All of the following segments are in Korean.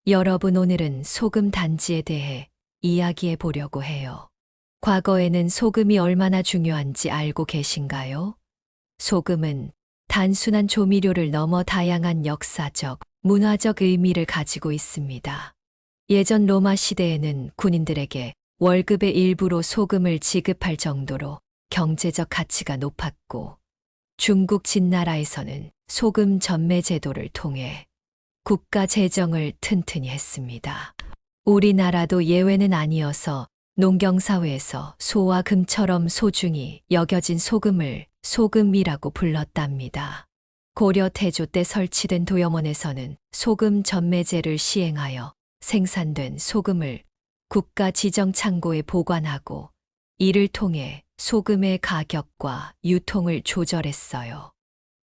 여러분, 오늘은 소금 단지에 대해 이야기해 보려고 해요. 과거에는 소금이 얼마나 중요한지 알고 계신가요? 소금은 단순한 조미료를 넘어 다양한 역사적, 문화적 의미를 가지고 있습니다. 예전 로마 시대에는 군인들에게 월급의 일부로 소금을 지급할 정도로 경제적 가치가 높았고, 중국 진나라에서는 소금 전매 제도를 통해 국가 재정을 튼튼히 했습니다. 우리나라도 예외는 아니어서 농경사회에서 소와 금처럼 소중히 여겨진 소금을 소금이라고 불렀답니다. 고려 태조 때 설치된 도염원에서는 소금 전매제를 시행하여 생산된 소금을 국가 지정 창고에 보관하고, 이를 통해 소금의 가격과 유통을 조절했어요.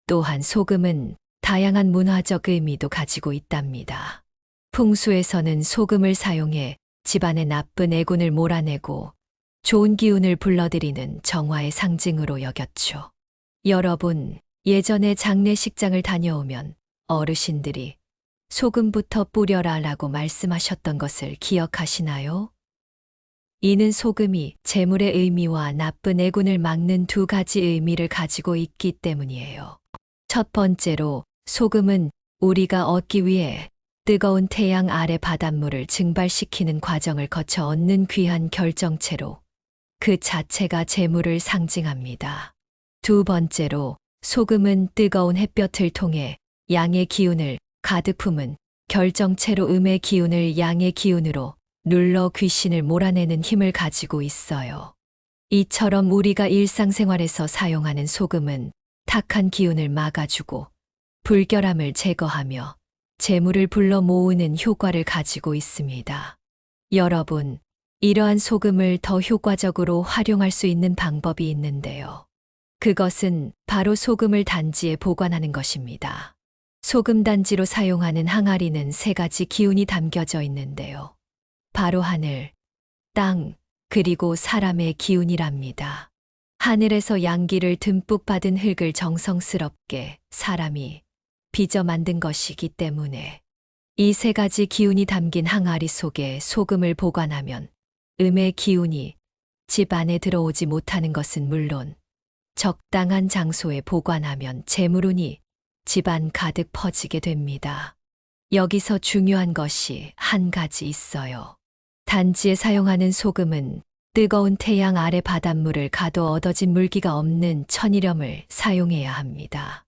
또한 소금은 다양한 문화적 의미도 가지고 있답니다. 풍수에서는 소금을 사용해 집안의 나쁜 애군을 몰아내고 좋은 기운을 불러들이는 정화의 상징으로 여겼죠. 여러분, 예전에 장례식장을 다녀오면 어르신들이 소금부터 뿌려라 라고 말씀하셨던 것을 기억하시나요? 이는 소금이 재물의 의미와 나쁜 애군을 막는 두 가지 의미를 가지고 있기 때문이에요. 첫 번째로, 소금은 우리가 얻기 위해 뜨거운 태양 아래 바닷물을 증발시키는 과정을 거쳐 얻는 귀한 결정체로, 그 자체가 재물을 상징합니다. 두 번째로, 소금은 뜨거운 햇볕을 통해 양의 기운을 가득 품은 결정체로 음의 기운을 양의 기운으로 눌러 귀신을 몰아내는 힘을 가지고 있어요. 이처럼 우리가 일상생활에서 사용하는 소금은 탁한 기운을 막아주고 불결함을 제거하며 재물을 불러 모으는 효과를 가지고 있습니다. 여러분, 이러한 소금을 더 효과적으로 활용할 수 있는 방법이 있는데요. 그것은 바로 소금을 단지에 보관하는 것입니다. 소금 단지로 사용하는 항아리는 세 가지 기운이 담겨져 있는데요. 바로 하늘, 땅, 그리고 사람의 기운이랍니다. 하늘에서 양기를 듬뿍 받은 흙을 정성스럽게 사람이 빚어 만든 것이기 때문에, 이 세 가지 기운이 담긴 항아리 속에 소금을 보관하면 음의 기운이 집 안에 들어오지 못하는 것은 물론, 적당한 장소에 보관하면 재물운이 집안 가득 퍼지게 됩니다. 여기서 중요한 것이 한 가지 있어요. 단지에 사용하는 소금은 뜨거운 태양 아래 바닷물을 가둬 얻어진 물기가 없는 천일염을 사용해야 합니다.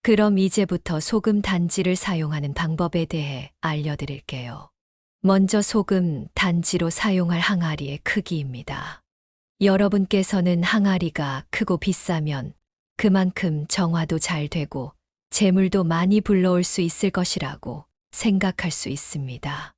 그럼 이제부터 소금 단지를 사용하는 방법에 대해 알려드릴게요. 먼저 소금 단지로 사용할 항아리의 크기입니다. 여러분께서는 항아리가 크고 비싸면 그만큼 정화도 잘 되고 재물도 많이 불러올 수 있을 것이라고 생각할 수 있습니다.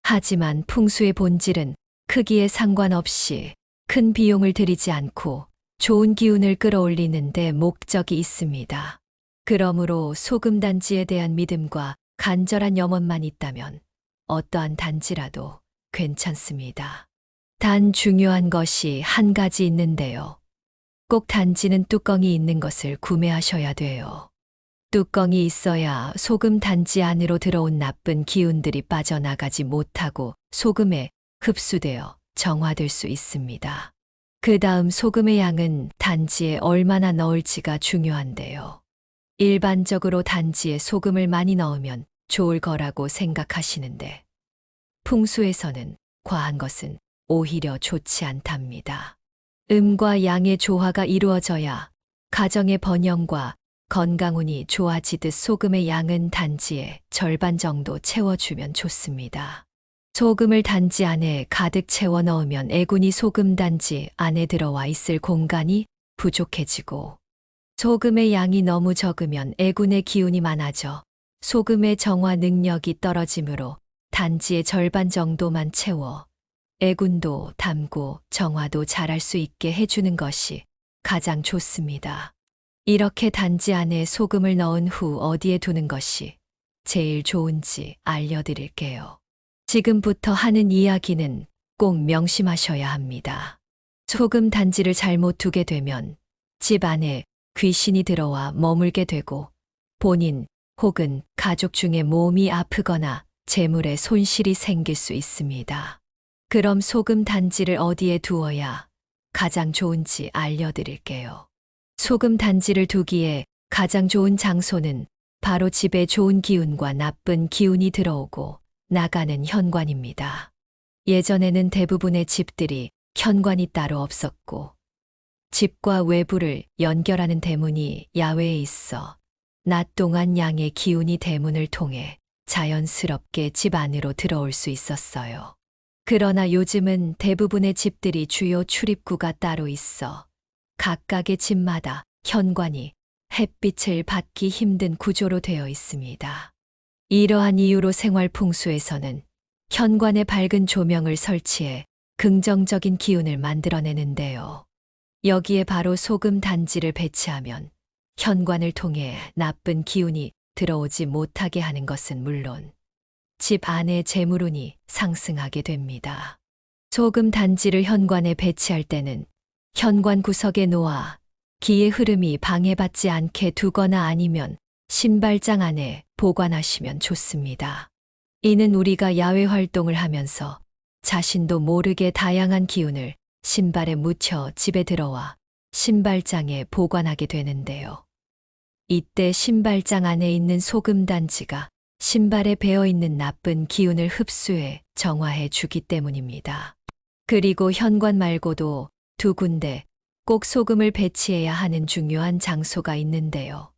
하지만 풍수의 본질은 크기에 상관없이 큰 비용을 들이지 않고 좋은 기운을 끌어올리는 데 목적이 있습니다. 그러므로 소금 단지에 대한 믿음과 간절한 염원만 있다면 어떠한 단지라도 괜찮습니다. 단 중요한 것이 한 가지 있는데요. 꼭 단지는 뚜껑이 있는 것을 구매하셔야 돼요. 뚜껑이 있어야 소금 단지 안으로 들어온 나쁜 기운들이 빠져나가지 못하고 소금에 흡수되어 정화될 수 있습니다. 그 다음 소금의 양은 단지에 얼마나 넣을지가 중요한데요. 일반적으로 단지에 소금을 많이 넣으면 좋을 거라고 생각하시는데, 풍수에서는 과한 것은 오히려 좋지 않답니다. 음과 양의 조화가 이루어져야 가정의 번영과 건강운이 좋아지듯 소금의 양은 단지에 절반 정도 채워주면 좋습니다. 소금을 단지 안에 가득 채워 넣으면 애군이 소금 단지 안에 들어와 있을 공간이 부족해지고, 소금의 양이 너무 적으면 애군의 기운이 많아져 소금의 정화 능력이 떨어지므로 단지의 절반 정도만 채워 애군도 담고 정화도 잘할 수 있게 해주는 것이 가장 좋습니다. 이렇게 단지 안에 소금을 넣은 후 어디에 두는 것이 제일 좋은지 알려드릴게요. 지금부터 하는 이야기는 꼭 명심하셔야 합니다. 소금 단지를 잘못 두게 되면 집 안에 귀신이 들어와 머물게 되고 본인 혹은 가족 중에 몸이 아프거나 재물에 손실이 생길 수 있습니다. 그럼 소금 단지를 어디에 두어야 가장 좋은지 알려드릴게요. 소금 단지를 두기에 가장 좋은 장소는 바로 집에 좋은 기운과 나쁜 기운이 들어오고 나가는 현관입니다. 예전에는 대부분의 집들이 현관이 따로 없었고 집과 외부를 연결하는 대문이 야외에 있어 낮 동안 양의 기운이 대문을 통해 자연스럽게 집 안으로 들어올 수 있었어요. 그러나 요즘은 대부분의 집들이 주요 출입구가 따로 있어 각각의 집마다 현관이 햇빛을 받기 힘든 구조로 되어 있습니다. 이러한 이유로 생활 풍수에서는 현관에 밝은 조명을 설치해 긍정적인 기운을 만들어내는데요. 여기에 바로 소금 단지를 배치하면 현관을 통해 나쁜 기운이 들어오지 못하게 하는 것은 물론 집 안의 재물운이 상승하게 됩니다. 소금 단지를 현관에 배치할 때는 현관 구석에 놓아 기의 흐름이 방해받지 않게 두거나 아니면 신발장 안에 보관하시면 좋습니다. 이는 우리가 야외 활동을 하면서 자신도 모르게 다양한 기운을 신발에 묻혀 집에 들어와 신발장에 보관하게 되는데요. 이때 신발장 안에 있는 소금 단지가 신발에 배어 있는 나쁜 기운을 흡수해 정화해 주기 때문입니다. 그리고 현관 말고도 두 군데 꼭 소금을 배치해야 하는 중요한 장소가 있는데요.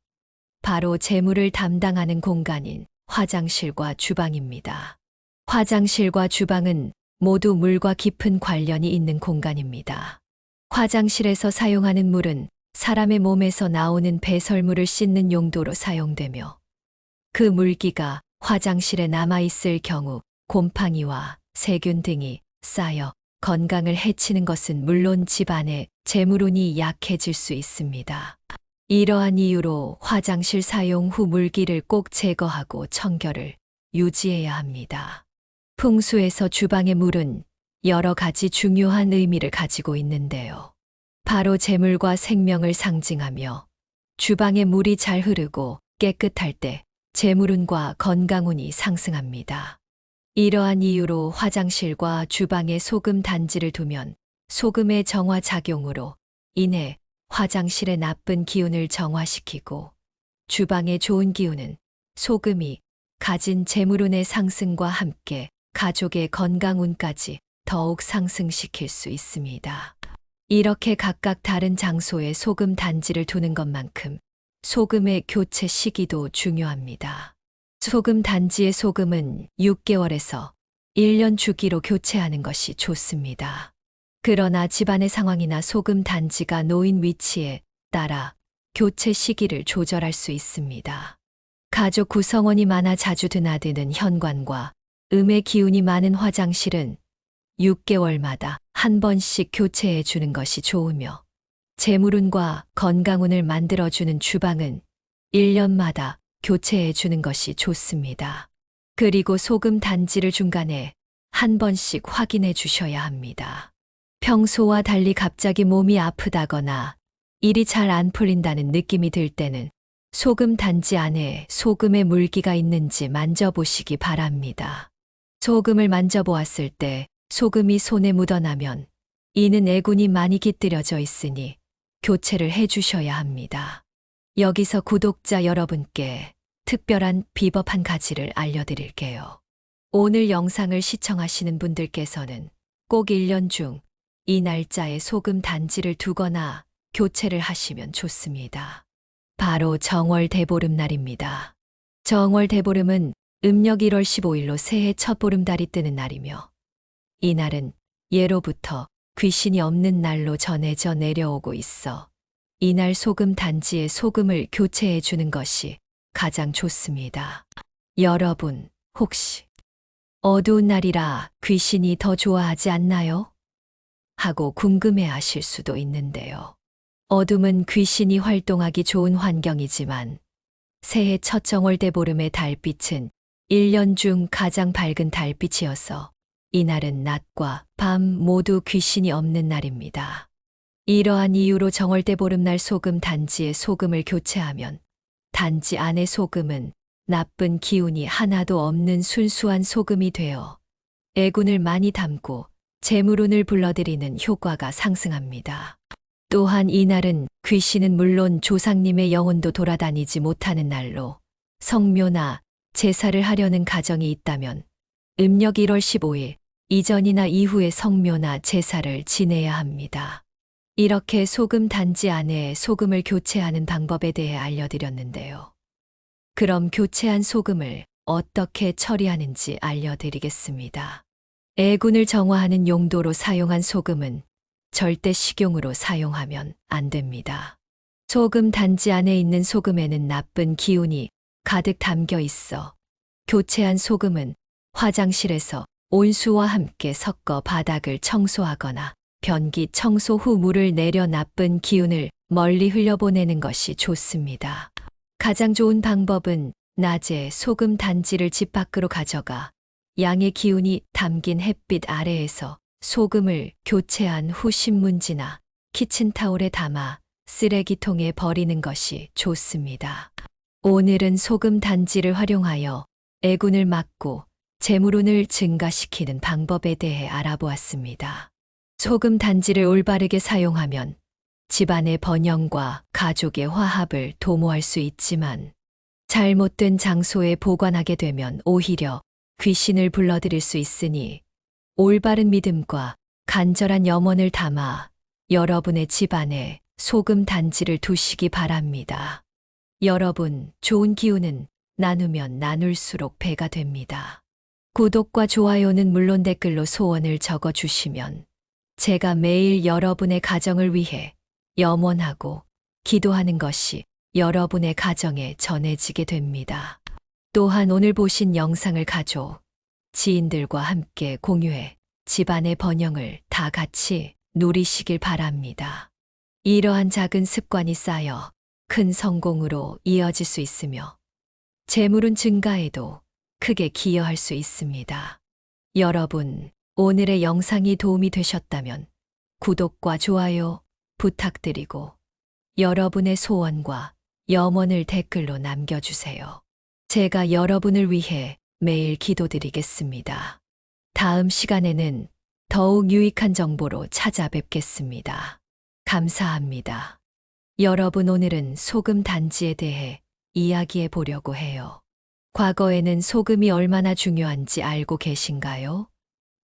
바로 재물을 담당하는 공간인 화장실과 주방입니다. 화장실과 주방은 모두 물과 깊은 관련이 있는 공간입니다. 화장실에서 사용하는 물은 사람의 몸에서 나오는 배설물을 씻는 용도로 사용되며 그 물기가 화장실에 남아있을 경우 곰팡이와 세균 등이 쌓여 건강을 해치는 것은 물론 집안의 재물운이 약해질 수 있습니다. 이러한 이유로 화장실 사용 후 물기를 꼭 제거하고 청결을 유지해야 합니다. 풍수에서 주방의 물은 여러 가지 중요한 의미를 가지고 있는데요. 바로 재물과 생명을 상징하며 주방에 물이 잘 흐르고 깨끗할 때 재물운과 건강운이 상승합니다. 이러한 이유로 화장실과 주방에 소금 단지를 두면 소금의 정화 작용으로 인해 화장실의 나쁜 기운을 정화시키고 주방의 좋은 기운은 소금이 가진 재물운의 상승과 함께 가족의 건강운까지 더욱 상승시킬 수 있습니다. 이렇게 각각 다른 장소에 소금 단지를 두는 것만큼 소금의 교체 시기도 중요합니다. 소금 단지의 소금은 6개월에서 1년 주기로 교체하는 것이 좋습니다. 그러나 집안의 상황이나 소금 단지가 놓인 위치에 따라 교체 시기를 조절할 수 있습니다. 가족 구성원이 많아 자주 드나드는 현관과 음의 기운이 많은 화장실은 6개월마다 한 번씩 교체해 주는 것이 좋으며 재물운과 건강운을 만들어주는 주방은 1년마다 교체해 주는 것이 좋습니다. 그리고 소금 단지를 중간에 한 번씩 확인해 주셔야 합니다. 평소와 달리 갑자기 몸이 아프다거나 일이 잘 안 풀린다는 느낌이 들 때는 소금 단지 안에 소금의 물기가 있는지 만져보시기 바랍니다. 소금을 만져보았을 때 소금이 손에 묻어나면 이는 애군이 많이 깃들여져 있으니 교체를 해 주셔야 합니다. 여기서 구독자 여러분께 특별한 비법 한 가지를 알려드릴게요. 오늘 영상을 시청하시는 분들께서는 꼭 1년 중 이 날짜에 소금 단지를 두거나 교체를 하시면 좋습니다. 바로 정월 대보름날입니다. 정월 대보름은 음력 1월 15일로 새해 첫 보름달이 뜨는 날이며 이날은 예로부터 귀신이 없는 날로 전해져 내려오고 있어 이날 소금 단지에 소금을 교체해 주는 것이 가장 좋습니다. 여러분, 혹시 어두운 날이라 귀신이 더 좋아하지 않나요? 하고 궁금해 하실 수도 있는데요. 어둠은 귀신이 활동하기 좋은 환경이지만 새해 첫 정월 대보름의 달빛은 1년 중 가장 밝은 달빛이어서 이날은 낮과 밤 모두 귀신이 없는 날입니다. 이러한 이유로 정월 대보름날 소금 단지에 소금을 교체하면 단지 안의 소금은 나쁜 기운이 하나도 없는 순수한 소금이 되어 애군을 많이 담고 재물운을 불러들이는 효과가 상승합니다. 또한 이날은 귀신은 물론 조상님의 영혼도 돌아다니지 못하는 날로 성묘나 제사를 하려는 가정이 있다면 음력 1월 15일 이전이나 이후에 성묘나 제사를 지내야 합니다. 이렇게 소금 단지 안에 소금을 교체하는 방법에 대해 알려드렸는데요. 그럼 교체한 소금을 어떻게 처리하는지 알려드리겠습니다. 애군을 정화하는 용도로 사용한 소금은 절대 식용으로 사용하면 안 됩니다. 소금 단지 안에 있는 소금에는 나쁜 기운이 가득 담겨 있어 교체한 소금은 화장실에서 온수와 함께 섞어 바닥을 청소하거나 변기 청소 후 물을 내려 나쁜 기운을 멀리 흘려보내는 것이 좋습니다. 가장 좋은 방법은 낮에 소금 단지를 집 밖으로 가져가 양의 기운이 담긴 햇빛 아래에서 소금을 교체한 후 신문지나 키친타올에 담아 쓰레기통에 버리는 것이 좋습니다. 오늘은 소금 단지를 활용하여 애군을 막고 재물운을 증가시키는 방법에 대해 알아보았습니다. 소금 단지를 올바르게 사용하면 집안의 번영과 가족의 화합을 도모할 수 있지만 잘못된 장소에 보관하게 되면 오히려 귀신을 불러들일 수 있으니 올바른 믿음과 간절한 염원을 담아 여러분의 집안에 소금 단지를 두시기 바랍니다. 여러분, 좋은 기운은 나누면 나눌수록 배가 됩니다. 구독과 좋아요는 물론 댓글로 소원을 적어주시면 제가 매일 여러분의 가정을 위해 염원하고 기도하는 것이 여러분의 가정에 전해지게 됩니다. 또한 오늘 보신 영상을 가족, 지인들과 함께 공유해 집안의 번영을 다 같이 누리시길 바랍니다. 이러한 작은 습관이 쌓여 큰 성공으로 이어질 수 있으며 재물운 증가에도 크게 기여할 수 있습니다. 여러분, 오늘의 영상이 도움이 되셨다면 구독과 좋아요 부탁드리고 여러분의 소원과 염원을 댓글로 남겨주세요. 제가 여러분을 위해 매일 기도드리겠습니다. 다음 시간에는 더욱 유익한 정보로 찾아뵙겠습니다. 감사합니다. 여러분, 오늘은 소금 단지에 대해 이야기해 보려고 해요. 과거에는 소금이 얼마나 중요한지 알고 계신가요?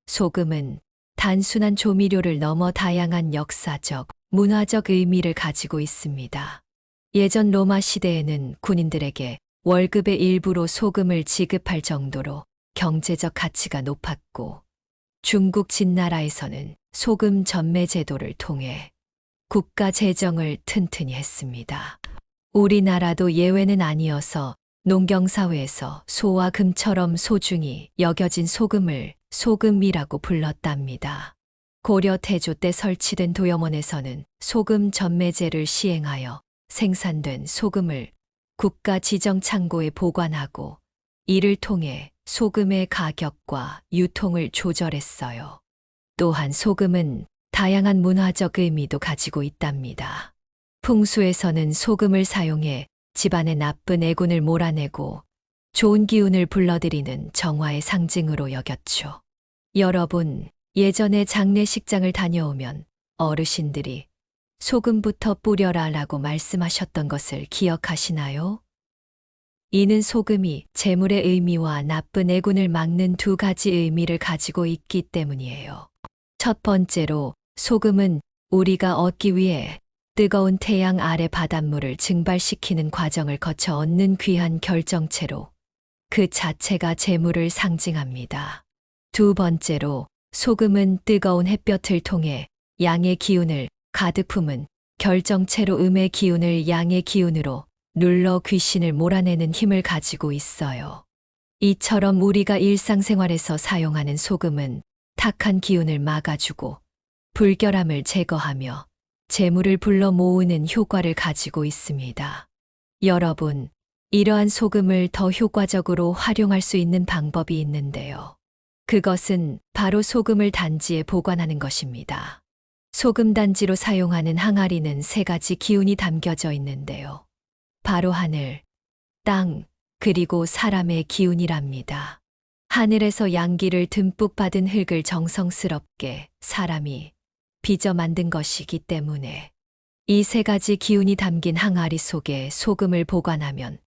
소금은 단순한 조미료를 넘어 다양한 역사적, 문화적 의미를 가지고 있습니다. 예전 로마 시대에는 군인들에게 월급의 일부로 소금을 지급할 정도로 경제적 가치가 높았고, 중국 진나라에서는 소금 전매 제도를 통해 국가 재정을 튼튼히 했습니다. 우리나라도 예외는 아니어서 농경사회에서 소와 금처럼 소중히 여겨진 소금을 소금이라고 불렀답니다. 고려 태조 때 설치된 도염원에서는 소금 전매제를 시행하여 생산된 소금을 국가 지정 창고에 보관하고 이를 통해 소금의 가격과 유통을 조절했어요. 또한 소금은 다양한 문화적 의미도 가지고 있답니다. 풍수에서는 소금을 사용해 집안의 나쁜 애군을 몰아내고 좋은 기운을 불러들이는 정화의 상징으로 여겼죠. 여러분, 예전에 장례식장을 다녀오면 어르신들이 소금부터 뿌려라 라고 말씀하셨던 것을 기억하시나요? 이는 소금이 재물의 의미와 나쁜 애군을 막는 두 가지 의미를 가지고 있기 때문이에요. 첫 번째로 소금은 우리가 얻기 위해 뜨거운 태양 아래 바닷물을 증발시키는 과정을 거쳐 얻는 귀한 결정체로 그 자체가 재물을 상징합니다. 두 번째로 소금은 뜨거운 햇볕을 통해 양의 기운을 가득 품은 결정체로 음의 기운을 양의 기운으로 눌러 귀신을 몰아내는 힘을 가지고 있어요. 이처럼 우리가 일상생활에서 사용하는 소금은 탁한 기운을 막아주고 불결함을 제거하며 재물을 불러 모으는 효과를 가지고 있습니다. 여러분, 이러한 소금을 더 효과적으로 활용할 수 있는 방법이 있는데요. 그것은 바로 소금을 단지에 보관하는 것입니다. 소금 단지로 사용하는 항아리는 세 가지 기운이 담겨져 있는데요. 바로 하늘, 땅, 그리고 사람의 기운이랍니다. 하늘에서 양기를 듬뿍 받은 흙을 정성스럽게 사람이 빚어 만든 것이기 때문에 이 세 가지 기운이 담긴 항아리 속에 소금을 보관하면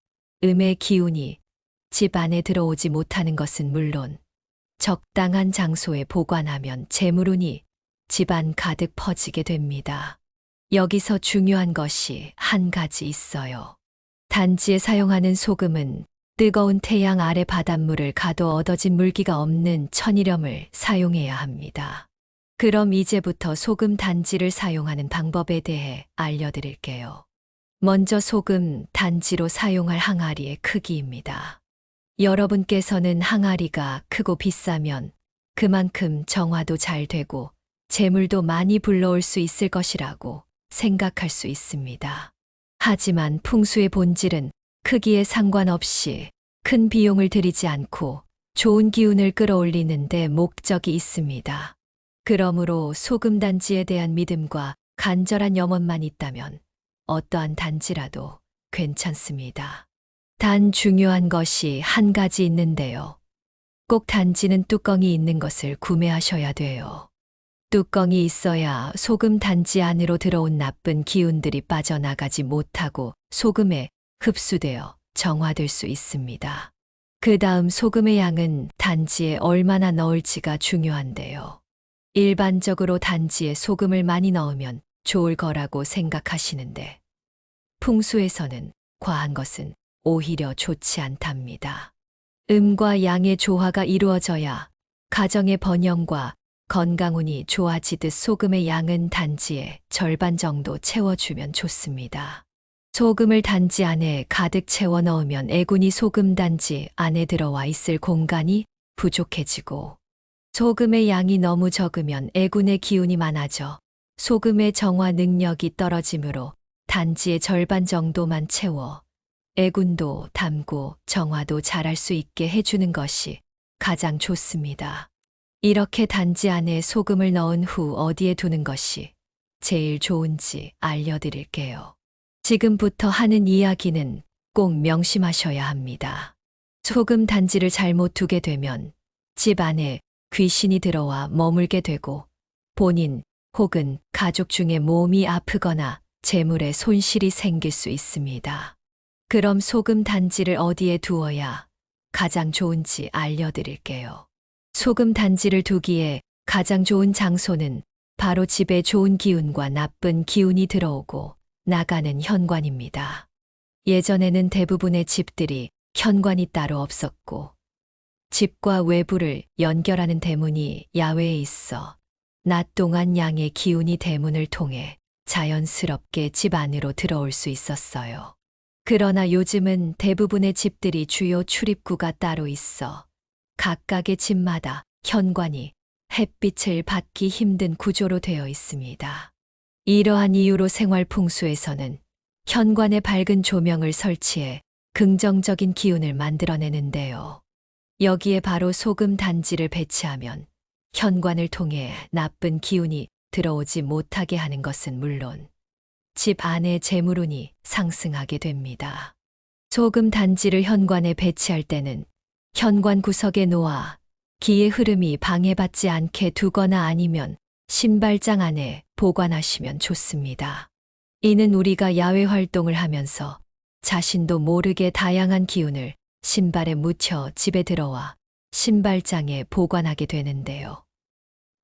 음의 기운이 집 안에 들어오지 못하는 것은 물론 적당한 장소에 보관하면 재물운이 집안 가득 퍼지게 됩니다. 여기서 중요한 것이 한 가지 있어요. 단지에 사용하는 소금은 뜨거운 태양 아래 바닷물을 가도 얻어진 물기가 없는 천일염을 사용해야 합니다. 그럼 이제부터 소금 단지를 사용하는 방법에 대해 알려드릴게요. 먼저 소금 단지로 사용할 항아리의 크기입니다. 여러분께서는 항아리가 크고 비싸면 그만큼 정화도 잘 되고 재물도 많이 불러올 수 있을 것이라고 생각할 수 있습니다. 하지만 풍수의 본질은 크기에 상관없이 큰 비용을 들이지 않고 좋은 기운을 끌어올리는 데 목적이 있습니다. 그러므로 소금 단지에 대한 믿음과 간절한 염원만 있다면 어떠한 단지라도 괜찮습니다. 단 중요한 것이 한 가지 있는데요. 꼭 단지는 뚜껑이 있는 것을 구매하셔야 돼요. 뚜껑이 있어야 소금 단지 안으로 들어온 나쁜 기운들이 빠져나가지 못하고 소금에 흡수되어 정화될 수 있습니다. 그 다음 소금의 양은 단지에 얼마나 넣을지가 중요한데요. 일반적으로 단지에 소금을 많이 넣으면 좋을 거라고 생각하시는데 풍수에서는 과한 것은 오히려 좋지 않답니다. 음과 양의 조화가 이루어져야 가정의 번영과 건강운이 좋아지듯 소금의 양은 단지의 절반 정도 채워주면 좋습니다. 소금을 단지 안에 가득 채워 넣으면 애군이 소금 단지 안에 들어와 있을 공간이 부족해지고 소금의 양이 너무 적으면 애군의 기운이 많아져 소금의 정화 능력이 떨어지므로 단지의 절반 정도만 채워 애군도 담고 정화도 잘할 수 있게 해주는 것이 가장 좋습니다. 이렇게 단지 안에 소금을 넣은 후 어디에 두는 것이 제일 좋은지 알려드릴게요. 지금부터 하는 이야기는 꼭 명심하셔야 합니다. 소금 단지를 잘못 두게 되면 집 안에 귀신이 들어와 머물게 되고 본인 혹은 가족 중에 몸이 아프거나 재물에 손실이 생길 수 있습니다. 그럼 소금 단지를 어디에 두어야 가장 좋은지 알려드릴게요. 소금 단지를 두기에 가장 좋은 장소는 바로 집에 좋은 기운과 나쁜 기운이 들어오고 나가는 현관입니다. 예전에는 대부분의 집들이 현관이 따로 없었고 집과 외부를 연결하는 대문이 야외에 있어 낮 동안 양의 기운이 대문을 통해 자연스럽게 집 안으로 들어올 수 있었어요. 그러나 요즘은 대부분의 집들이 주요 출입구가 따로 있어 각각의 집마다 현관이 햇빛을 받기 힘든 구조로 되어 있습니다. 이러한 이유로 생활 풍수에서는 현관에 밝은 조명을 설치해 긍정적인 기운을 만들어내는데요. 여기에 바로 소금 단지를 배치하면 현관을 통해 나쁜 기운이 들어오지 못하게 하는 것은 물론 집 안의 재물운이 상승하게 됩니다. 소금 단지를 현관에 배치할 때는 현관 구석에 놓아 기의 흐름이 방해받지 않게 두거나 아니면 신발장 안에 보관하시면 좋습니다. 이는 우리가 야외 활동을 하면서 자신도 모르게 다양한 기운을 신발에 묻혀 집에 들어와 신발장에 보관하게 되는데요.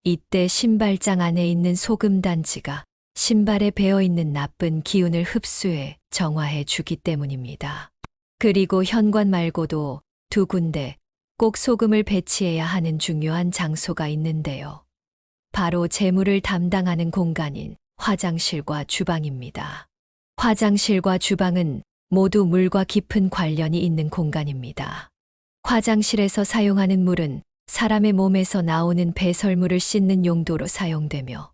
이때 신발장 안에 있는 소금 단지가 신발에 배어 있는 나쁜 기운을 흡수해 정화해 주기 때문입니다. 그리고 현관 말고도 두 군데 꼭 소금을 배치해야 하는 중요한 장소가 있는데요. 바로 재물을 담당하는 공간인 화장실과 주방입니다. 화장실과 주방은 모두 물과 깊은 관련이 있는 공간입니다. 화장실에서 사용하는 물은 사람의 몸에서 나오는 배설물을 씻는 용도로 사용되며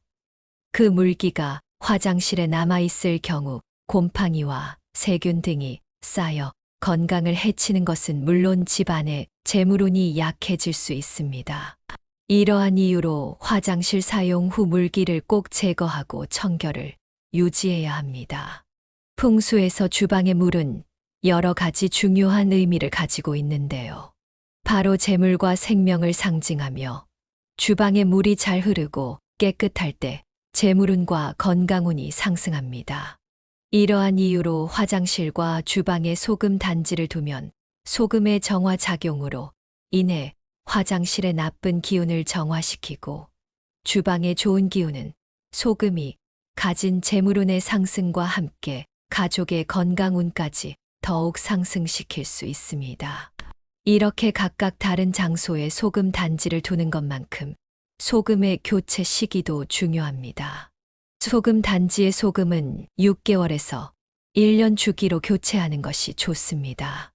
그 물기가 화장실에 남아있을 경우 곰팡이와 세균 등이 쌓여 건강을 해치는 것은 물론 집안의 재물운이 약해질 수 있습니다. 이러한 이유로 화장실 사용 후 물기를 꼭 제거하고 청결을 유지해야 합니다. 풍수에서 주방의 물은 여러 가지 중요한 의미를 가지고 있는데요. 바로 재물과 생명을 상징하며 주방에 물이 잘 흐르고 깨끗할 때 재물운과 건강운이 상승합니다. 이러한 이유로 화장실과 주방에 소금 단지를 두면 소금의 정화 작용으로 인해 화장실의 나쁜 기운을 정화시키고 주방의 좋은 기운은 소금이 가진 재물운의 상승과 함께 가족의 건강운까지 더욱 상승시킬 수 있습니다. 이렇게 각각 다른 장소에 소금 단지를 두는 것만큼 소금의 교체 시기도 중요합니다. 소금 단지의 소금은 6개월에서 1년 주기로 교체하는 것이 좋습니다.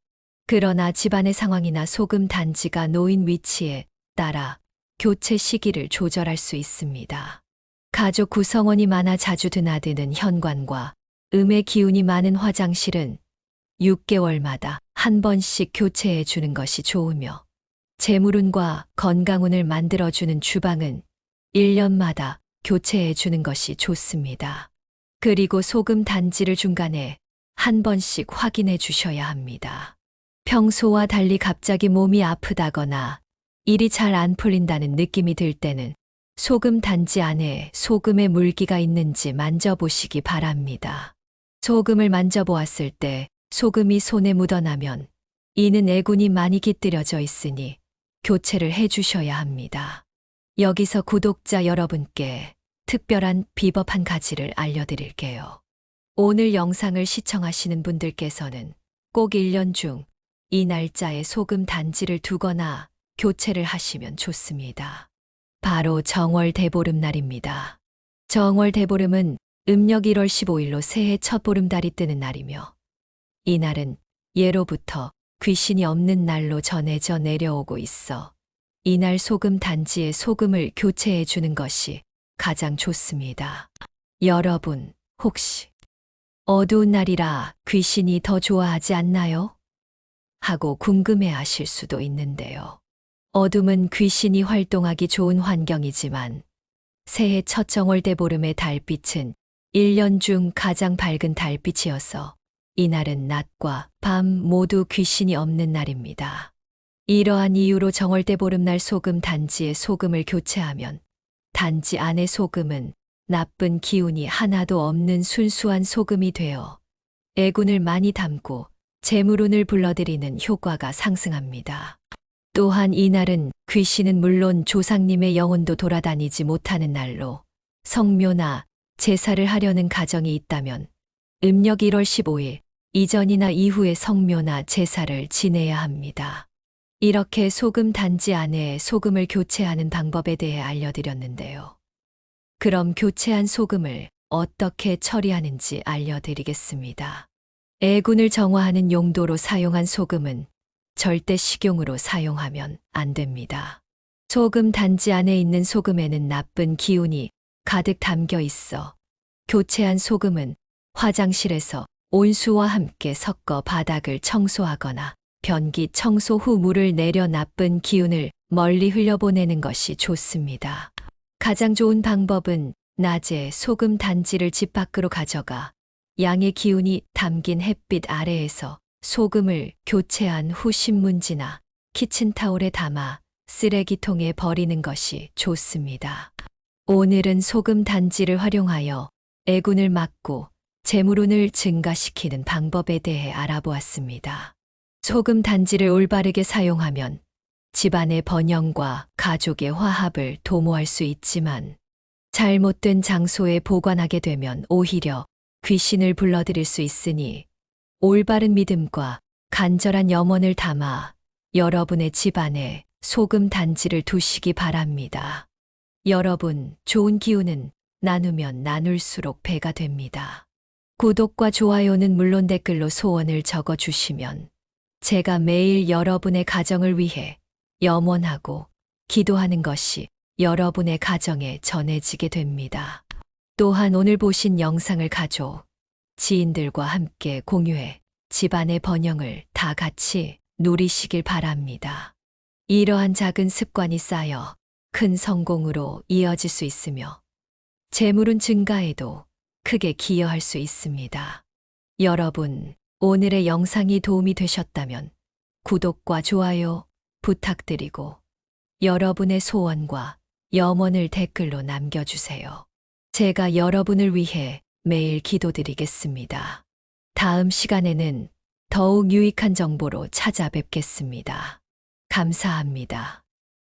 그러나 집안의 상황이나 소금 단지가 놓인 위치에 따라 교체 시기를 조절할 수 있습니다. 가족 구성원이 많아 자주 드나드는 현관과 음의 기운이 많은 화장실은 6개월마다 한 번씩 교체해 주는 것이 좋으며 재물운과 건강운을 만들어주는 주방은 1년마다 교체해 주는 것이 좋습니다. 그리고 소금 단지를 중간에 한 번씩 확인해 주셔야 합니다. 평소와 달리 갑자기 몸이 아프다거나 일이 잘 안 풀린다는 느낌이 들 때는 소금 단지 안에 소금의 물기가 있는지 만져보시기 바랍니다. 소금을 만져보았을 때 소금이 손에 묻어나면 이는 애군이 많이 깃들여져 있으니 교체를 해 주셔야 합니다. 여기서 구독자 여러분께 특별한 비법 한 가지를 알려드릴게요. 오늘 영상을 시청하시는 분들께서는 꼭 1년 중 이 날짜에 소금 단지를 두거나 교체를 하시면 좋습니다. 바로 정월 대보름날입니다. 정월 대보름은 음력 1월 15일로 새해 첫 보름달이 뜨는 날이며 이날은 예로부터 귀신이 없는 날로 전해져 내려오고 있어 이날 소금 단지에 소금을 교체해 주는 것이 가장 좋습니다. 여러분, 혹시 어두운 날이라 귀신이 더 좋아하지 않나요? 하고 궁금해 하실 수도 있는데요. 어둠은 귀신이 활동하기 좋은 환경이지만 새해 첫 정월 대보름의 달빛은 1년 중 가장 밝은 달빛이어서 이날은 낮과 밤 모두 귀신이 없는 날입니다. 이러한 이유로 정월 대보름날 소금 단지에 소금을 교체하면 단지 안의 소금은 나쁜 기운이 하나도 없는 순수한 소금이 되어 애군을 많이 담고 재물운을 불러들이는 효과가 상승합니다. 또한 이날은 귀신은 물론 조상님의 영혼도 돌아다니지 못하는 날로 성묘나 제사를 하려는 가정이 있다면 음력 1월 15일 이전이나 이후에 성묘나 제사를 지내야 합니다. 이렇게 소금 단지 안에 소금을 교체하는 방법에 대해 알려드렸는데요. 그럼 교체한 소금을 어떻게 처리하는지 알려드리겠습니다. 애군을 정화하는 용도로 사용한 소금은 절대 식용으로 사용하면 안 됩니다. 소금 단지 안에 있는 소금에는 나쁜 기운이 가득 담겨 있어 교체한 소금은 화장실에서 온수와 함께 섞어 바닥을 청소하거나 변기 청소 후 물을 내려 나쁜 기운을 멀리 흘려보내는 것이 좋습니다. 가장 좋은 방법은 낮에 소금 단지를 집 밖으로 가져가 양의 기운이 담긴 햇빛 아래에서 소금을 교체한 후 신문지나 키친타올에 담아 쓰레기통에 버리는 것이 좋습니다. 오늘은 소금 단지를 활용하여 애군을 막고 재물운을 증가시키는 방법에 대해 알아보았습니다. 소금 단지를 올바르게 사용하면 집안의 번영과 가족의 화합을 도모할 수 있지만 잘못된 장소에 보관하게 되면 오히려 귀신을 불러들일 수 있으니 올바른 믿음과 간절한 염원을 담아 여러분의 집안에 소금 단지를 두시기 바랍니다. 여러분, 좋은 기운은 나누면 나눌수록 배가 됩니다. 구독과 좋아요는 물론 댓글로 소원을 적어주시면 제가 매일 여러분의 가정을 위해 염원하고 기도하는 것이 여러분의 가정에 전해지게 됩니다. 또한 오늘 보신 영상을 가족, 지인들과 함께 공유해 집안의 번영을 다 같이 누리시길 바랍니다. 이러한 작은 습관이 쌓여 큰 성공으로 이어질 수 있으며 재물운 증가에도 크게 기여할 수 있습니다. 여러분, 오늘의 영상이 도움이 되셨다면 구독과 좋아요 부탁드리고 여러분의 소원과 염원을 댓글로 남겨주세요. 제가 여러분을 위해 매일 기도드리겠습니다. 다음 시간에는 더욱 유익한 정보로 찾아뵙겠습니다. 감사합니다.